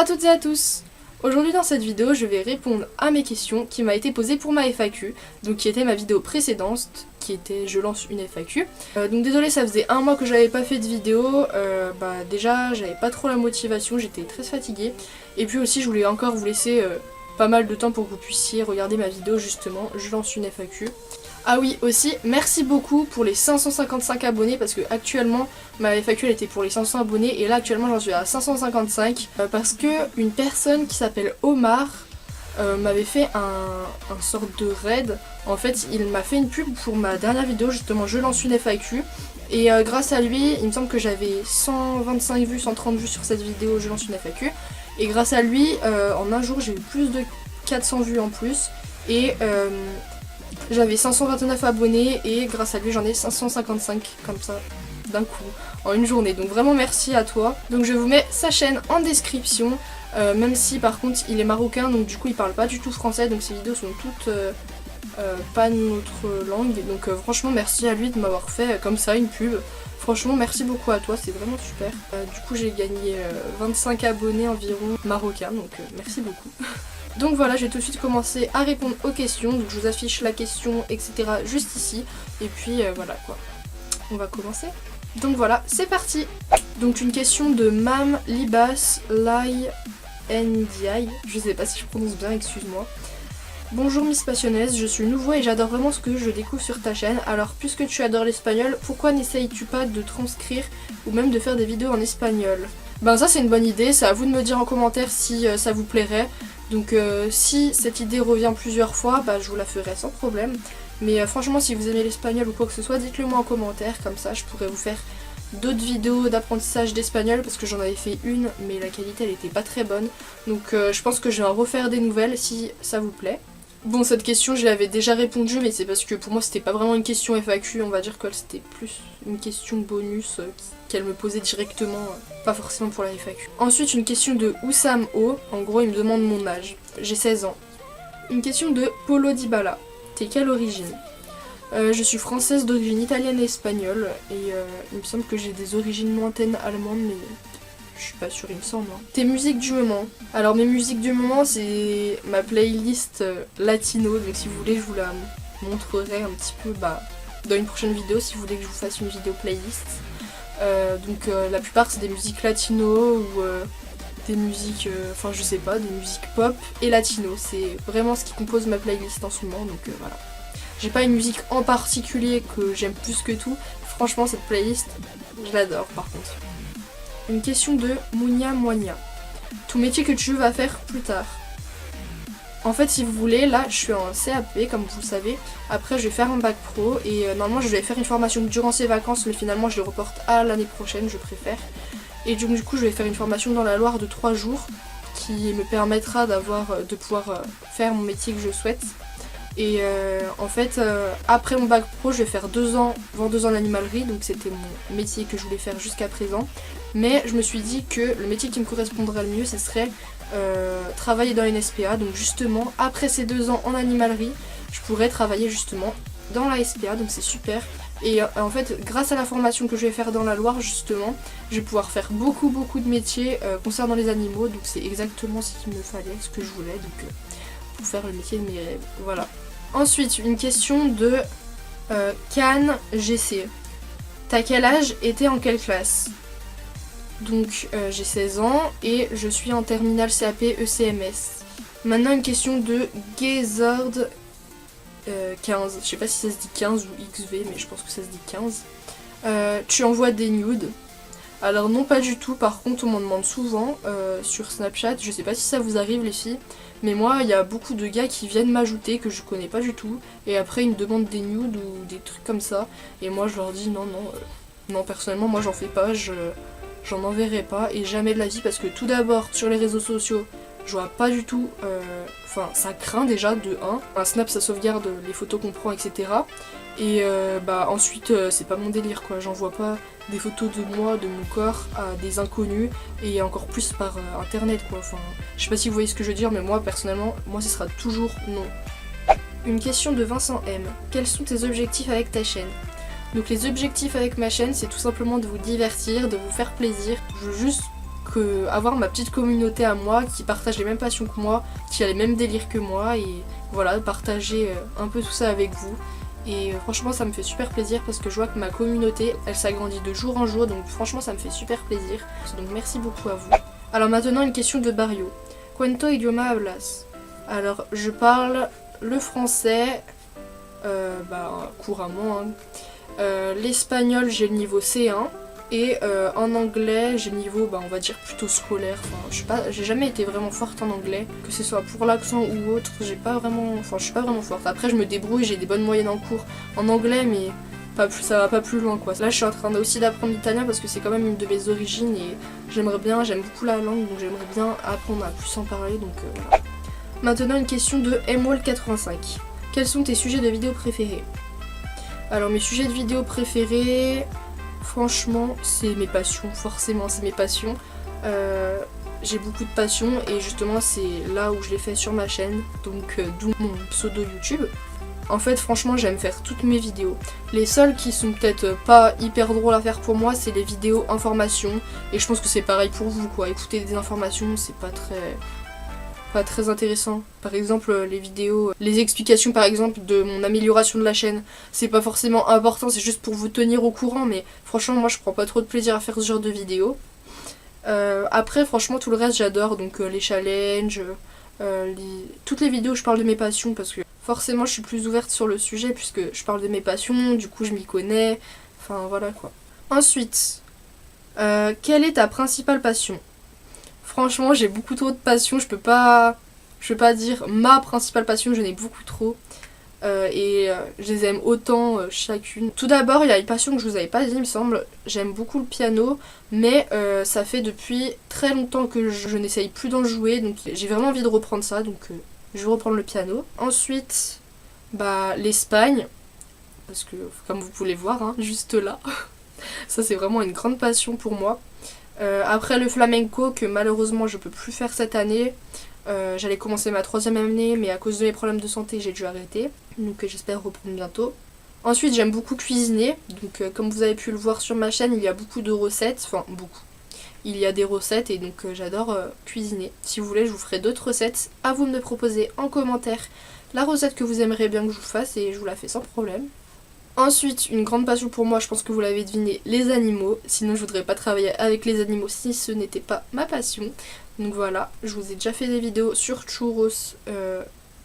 à toutes et à tous. Aujourd'hui dans cette vidéo je vais répondre à mes questions qui m'a été posée pour ma FAQ, donc qui était ma vidéo précédente, qui était je lance une FAQ. Donc désolé, ça faisait un mois que j'avais pas fait de vidéo, déjà j'avais pas trop la motivation, j'étais très fatiguée, et puis aussi je voulais encore vous laisser pas mal de temps pour que vous puissiez regarder ma vidéo justement, je lance une FAQ. Ah oui, aussi, merci beaucoup pour les 555 abonnés parce que actuellement ma FAQ elle était pour les 500 abonnés et là actuellement j'en suis à 555 parce que une personne qui s'appelle Omar m'avait fait un sorte de raid. En fait, il m'a fait une pub pour ma dernière vidéo, justement je lance une FAQ et grâce à lui, il me semble que j'avais 125 vues, 130 vues sur cette vidéo je lance une FAQ et grâce à lui, en un jour j'ai eu plus de 400 vues en plus et j'avais 529 abonnés et grâce à lui j'en ai 555 comme ça d'un coup en une journée. Donc vraiment merci à toi. Donc je vous mets sa chaîne en description, même si par contre il est marocain donc du coup il parle pas du tout français, donc ses vidéos sont toutes pas notre langue. Donc franchement merci à lui de m'avoir fait comme ça une pub. Franchement merci beaucoup à toi, c'est vraiment super. Du coup j'ai gagné 25 abonnés environ marocains, donc merci beaucoup. Donc voilà, je vais tout de suite commencer à répondre aux questions, donc je vous affiche la question etc juste ici, et puis voilà quoi, on va commencer. Donc voilà, c'est parti. Donc une question de Mam Libas Lai Ndiaye, je sais pas si je prononce bien, excuse-moi. Bonjour Miss Passionnaise, je suis nouveau et j'adore vraiment ce que je découvre sur ta chaîne, alors puisque tu adores l'espagnol, pourquoi n'essayes-tu pas de transcrire ou même de faire des vidéos en espagnol? Ben ça c'est une bonne idée, c'est à vous de me dire en commentaire si ça vous plairait. Donc si cette idée revient plusieurs fois, bah, je vous la ferai sans problème. Mais franchement si vous aimez l'espagnol ou quoi que ce soit, dites-le moi en commentaire, comme ça je pourrais vous faire d'autres vidéos d'apprentissage d'espagnol parce que j'en avais fait une mais la qualité elle était pas très bonne. Donc je pense que je vais en refaire des nouvelles si ça vous plaît. Bon, cette question je l'avais déjà répondu, mais c'est parce que pour moi c'était pas vraiment une question FAQ, on va dire que c'était plus une question bonus qu'elle me posait directement, pas forcément pour la FAQ. Ensuite une question de Oussam O, en gros il me demande mon âge, j'ai 16 ans. Une question de Paulo Dybala, t'es quelle origine? Je suis française d'origine italienne et espagnole, et il me semble que j'ai des origines lointaines allemandes, mais je suis pas sûre, il me semble. Tes musiques du moment. Alors mes musiques du moment c'est ma playlist latino, donc si vous voulez je vous la montrerai un petit peu dans une prochaine vidéo si vous voulez que je vous fasse une vidéo playlist. Donc la plupart c'est des musiques latino ou des musiques, enfin je sais pas, des musiques pop et latino. C'est vraiment ce qui compose ma playlist en ce moment, donc voilà. J'ai pas une musique en particulier que j'aime plus que tout. Franchement cette playlist, je l'adore par contre. Une question de Mounia Moigna. Ton métier que tu vas faire plus tard. En fait si vous voulez, là je suis en CAP comme vous le savez. Après je vais faire un bac pro et normalement je vais faire une formation durant ces vacances, mais finalement je le reporte à l'année prochaine, je préfère. Et donc du coup je vais faire une formation dans la Loire de 3 jours qui me permettra de pouvoir faire mon métier que je souhaite. Et en fait après mon bac pro je vais faire 2 ans, vendeuse en animalerie, donc c'était mon métier que je voulais faire jusqu'à présent. Mais je me suis dit que le métier qui me correspondrait le mieux ce serait travailler dans une SPA. Donc justement après ces 2 ans en animalerie je pourrais travailler justement dans la SPA, donc c'est super. Et en fait grâce à la formation que je vais faire dans la Loire justement, je vais pouvoir faire beaucoup de métiers concernant les animaux. Donc c'est exactement ce qu'il me fallait, ce que je voulais, donc pour faire le métier de mes rêves, voilà. Ensuite une question de Can GC. T'as quel âge et t'es en quelle classe? Donc j'ai 16 ans et je suis en terminale CAP ECMS. Maintenant une question de Gezard 15. Je sais pas si ça se dit 15 ou XV, mais je pense que ça se dit 15. Tu envoies des nudes? Alors non pas du tout, par contre on m'en demande souvent sur Snapchat, je sais pas si ça vous arrive les filles, mais moi il y a beaucoup de gars qui viennent m'ajouter que je connais pas du tout, et après ils me demandent des nudes ou des trucs comme ça, et moi je leur dis non personnellement moi j'en fais pas, j'en enverrai pas, et jamais de la vie, parce que tout d'abord sur les réseaux sociaux je vois pas du tout, enfin ça craint déjà de 1, un Snap ça sauvegarde les photos qu'on prend etc. Et ensuite c'est pas mon délire quoi, j'envoie pas des photos de moi, de mon corps à des inconnus et encore plus par internet quoi, enfin je sais pas si vous voyez ce que je veux dire, mais moi personnellement, moi ce sera toujours non. Une question de Vincent M. Quels sont tes objectifs avec ta chaîne? Donc les objectifs avec ma chaîne c'est tout simplement de vous divertir, de vous faire plaisir, je veux juste avoir ma petite communauté à moi qui partage les mêmes passions que moi, qui a les mêmes délires que moi et voilà, partager un peu tout ça avec vous. Et franchement ça me fait super plaisir parce que je vois que ma communauté elle s'agrandit de jour en jour, donc franchement ça me fait super plaisir. Donc merci beaucoup à vous. Alors maintenant une question de Barrio. Cuánto idioma hablas? Alors je parle le français couramment, hein. L'espagnol j'ai le niveau C1 et en anglais j'ai le niveau on va dire plutôt scolaire. Enfin, j'ai jamais été vraiment forte en anglais, que ce soit pour l'accent ou autre, je suis pas vraiment forte. Après je me débrouille, j'ai des bonnes moyennes en cours en anglais mais ça va pas plus loin quoi. Là je suis en train aussi d'apprendre l'italien parce que c'est quand même une de mes origines et j'aime beaucoup la langue, donc j'aimerais bien apprendre à plus en parler, donc voilà. Maintenant une question de MWall85. Quels sont tes sujets de vidéos préférés? Alors mes sujets de vidéos préférés, franchement c'est mes passions, forcément c'est mes passions. J'ai beaucoup de passions et justement c'est là où je les fais sur ma chaîne, donc d'où mon pseudo YouTube. En fait franchement j'aime faire toutes mes vidéos. Les seules qui sont peut-être pas hyper drôles à faire pour moi c'est les vidéos informations, et je pense que c'est pareil pour vous quoi. Écouter des informations c'est pas très intéressant. Par exemple les vidéos, les explications par exemple de mon amélioration de la chaîne, c'est pas forcément important, c'est juste pour vous tenir au courant, mais franchement moi je prends pas trop de plaisir à faire ce genre de vidéos. Après franchement tout le reste j'adore, donc les challenges, toutes les vidéos où je parle de mes passions parce que forcément je suis plus ouverte sur le sujet puisque je parle de mes passions, du coup je m'y connais, enfin voilà quoi. Ensuite, quelle est ta principale passion? Franchement j'ai beaucoup trop de passions, je peux pas dire ma principale passion, j'en ai beaucoup trop. Je les aime autant chacune. Tout d'abord il y a une passion que je vous avais pas dit il me semble, j'aime beaucoup le piano, mais ça fait depuis très longtemps que je n'essaye plus d'en jouer, donc j'ai vraiment envie de reprendre ça, donc je vais reprendre le piano. Ensuite l'Espagne, parce que comme vous pouvez voir hein, juste là, ça c'est vraiment une grande passion pour moi. Après le flamenco que malheureusement je peux plus faire cette année. J'allais commencer ma 3e année mais à cause de mes problèmes de santé j'ai dû arrêter, donc j'espère reprendre bientôt. Ensuite j'aime beaucoup cuisiner, donc comme vous avez pu le voir sur ma chaîne il y a beaucoup de recettes, il y a des recettes et donc j'adore cuisiner. Si vous voulez je vous ferai d'autres recettes, à vous de me proposer en commentaire la recette que vous aimeriez bien que je vous fasse et je vous la fais sans problème. Ensuite, une grande passion pour moi, je pense que vous l'avez deviné, les animaux. Sinon je voudrais pas travailler avec les animaux si ce n'était pas ma passion. Donc voilà, je vous ai déjà fait des vidéos sur Churros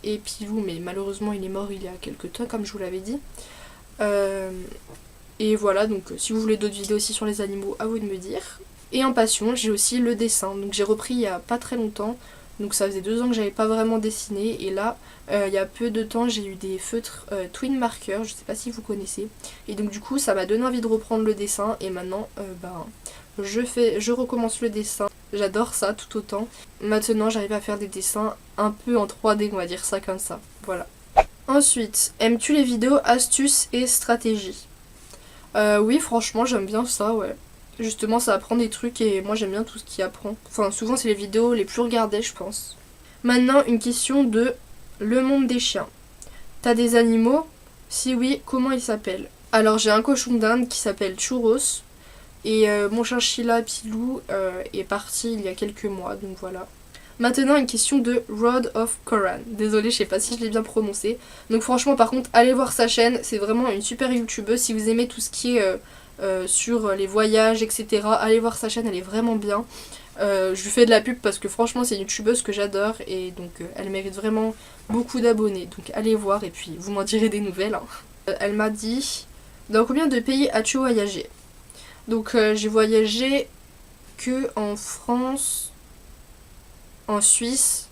et Pilou, mais malheureusement il est mort il y a quelques temps comme je vous l'avais dit. Et voilà, donc si vous voulez d'autres vidéos aussi sur les animaux, à vous de me dire. Et en passion, j'ai aussi le dessin, donc j'ai repris il y a pas très longtemps. Donc ça faisait 2 ans que j'avais pas vraiment dessiné et là il y a peu de temps j'ai eu des feutres Twin Marker, je sais pas si vous connaissez. Et donc du coup ça m'a donné envie de reprendre le dessin et maintenant je recommence le dessin. J'adore ça tout autant. Maintenant j'arrive à faire des dessins un peu en 3D, on va dire ça comme ça. Voilà. Ensuite, aimes-tu les vidéos astuces et stratégies? Oui franchement j'aime bien ça, ouais. Justement ça apprend des trucs et moi j'aime bien tout ce qui apprend. Enfin souvent c'est les vidéos les plus regardées je pense. Maintenant une question de Le Monde des Chiens. T'as des animaux? Si oui, comment ils s'appellent? Alors j'ai un cochon d'Inde qui s'appelle Churros et mon chinchilla Pilou est parti il y a quelques mois, donc voilà. Maintenant une question de Road of Koran. Désolée je sais pas si je l'ai bien prononcé. Donc franchement par contre allez voir sa chaîne, c'est vraiment une super youtubeuse si vous aimez tout ce qui est sur les voyages etc. Allez voir sa chaîne, elle est vraiment bien. Je lui fais de la pub parce que franchement c'est une youtubeuse que j'adore et donc elle mérite vraiment beaucoup d'abonnés. Donc allez voir et puis vous m'en direz des nouvelles hein. Elle m'a dit dans combien de pays as-tu voyagé? Donc j'ai voyagé que en France, en Suisse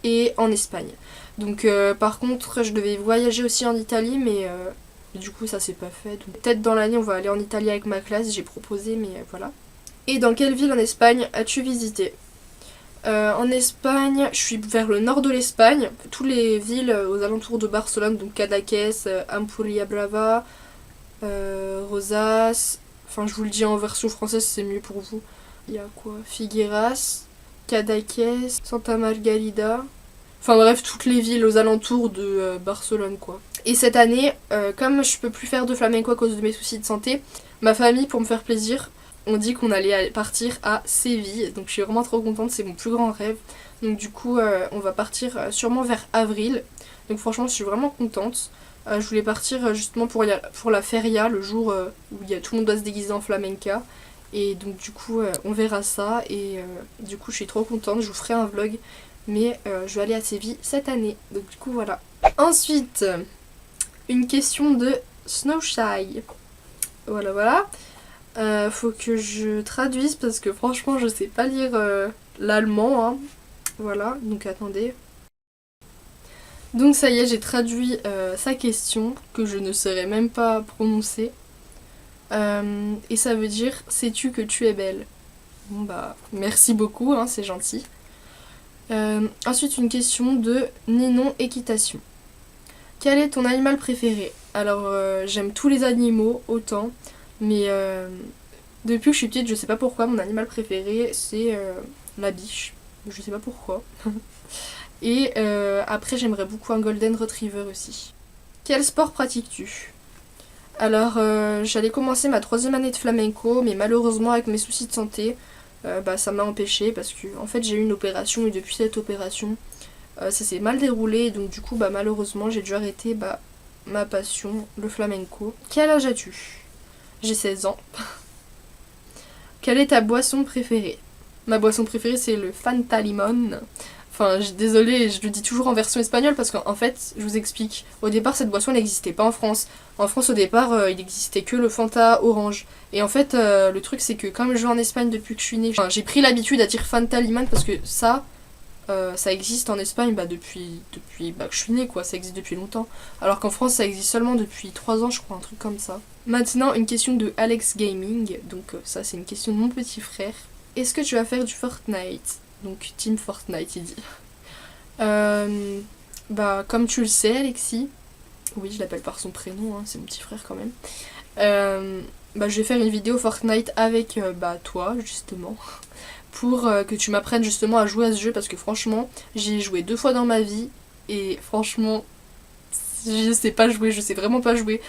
et en Espagne. Donc par contre je devais voyager aussi en Italie mais du coup ça s'est pas fait. Donc peut-être dans l'année on va aller en Italie avec ma classe, j'ai proposé mais voilà. Et dans quelle ville en Espagne as-tu visité? En Espagne, je suis vers le nord de l'Espagne, toutes les villes aux alentours de Barcelone, donc Cadaqués, Empuriabrava, Rosas, enfin je vous le dis en version française c'est mieux pour vous. Il y a quoi? Figueras, Cadaqués, Santa Margarida, enfin bref toutes les villes aux alentours de Barcelone quoi. Et cette année, comme je peux plus faire de flamenco à cause de mes soucis de santé, ma famille pour me faire plaisir on dit qu'on allait partir à Séville, donc je suis vraiment trop contente, c'est mon plus grand rêve. Donc du coup on va partir sûrement vers avril, donc franchement je suis vraiment contente. Je voulais partir justement pour la feria, le jour où tout le monde doit se déguiser en flamenca. Et donc du coup on verra ça et du coup je suis trop contente, je vous ferai un vlog. Mais je vais aller à Séville cette année, donc du coup voilà. Ensuite, une question de Snowshy. Voilà. Faut que je traduise parce que franchement je sais pas lire l'allemand. Hein. Voilà, donc attendez. Donc ça y est, j'ai traduit sa question que je ne saurais même pas prononcer. Et ça veut dire « Sais-tu que tu es belle ?» Bon bah merci beaucoup, hein, c'est gentil. Ensuite une question de Ninon Équitation. Quel est ton animal préféré? Alors j'aime tous les animaux autant, mais depuis que je suis petite je sais pas pourquoi mon animal préféré c'est la biche. Je sais pas pourquoi. Et après j'aimerais beaucoup un golden retriever aussi. Quel sport pratiques-tu? Alors j'allais commencer ma 3e année de flamenco, mais malheureusement avec mes soucis de santé, ça m'a empêchée parce que en fait j'ai eu une opération et depuis cette opération ça s'est mal déroulé, donc du coup malheureusement j'ai dû arrêter ma passion, le flamenco. Quel âge as-tu? J'ai 16 ans. Quelle est ta boisson préférée? Ma boisson préférée c'est le Fanta Limon. Enfin, désolée, je le dis toujours en version espagnole parce qu'en fait, je vous explique. Au départ, cette boisson n'existait pas en France. En France, au départ, il n'existait que le Fanta orange. Et en fait, le truc, c'est que comme je vais en Espagne depuis que je suis née, j'ai pris l'habitude à dire Fanta Limon parce que ça existe en Espagne depuis que je suis née, quoi. Ça existe depuis longtemps. Alors qu'en France, ça existe seulement depuis 3 ans, je crois, un truc comme ça. Maintenant, une question de Alex Gaming. Donc, ça, c'est une question de mon petit frère. Est-ce que tu vas faire du Fortnite? Donc Team Fortnite il dit. Comme tu le sais Alexis, oui je l'appelle par son prénom, hein, c'est mon petit frère quand même. Je vais faire une vidéo Fortnite avec toi justement. Pour que tu m'apprennes justement à jouer à ce jeu parce que franchement j'y ai joué 2 fois dans ma vie. Et franchement je sais pas jouer, je sais vraiment pas jouer.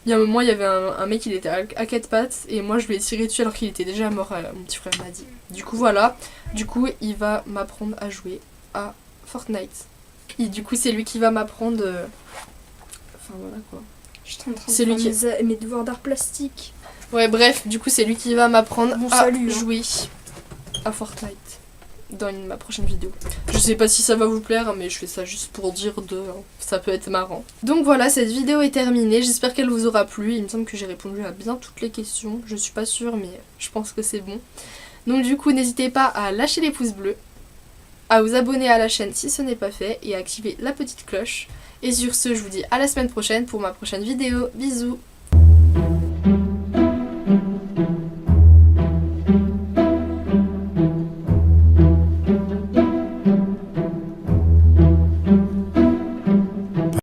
Il y a un moment, il y avait un mec, il était à 4 pattes et moi je lui ai tiré dessus alors qu'il était déjà mort, mon petit frère m'a dit. Du coup voilà, il va m'apprendre à jouer à Fortnite. Et du coup c'est lui qui va m'apprendre... Enfin voilà quoi. Je suis en train de faire mes devoirs d'art plastique. Ouais bref, du coup c'est lui qui va m'apprendre à jouer à Fortnite dans ma prochaine vidéo. Je sais pas si ça va vous plaire, mais je fais ça juste pour dire ça peut être marrant. Donc voilà, cette vidéo est terminée, j'espère qu'elle vous aura plu. Il me semble que j'ai répondu à bien toutes les questions, je suis pas sûre mais je pense que c'est bon. Donc du coup n'hésitez pas à lâcher les pouces bleus, à vous abonner à la chaîne si ce n'est pas fait et à activer la petite cloche. Et sur ce, je vous dis à la semaine prochaine pour ma prochaine vidéo. Bisous!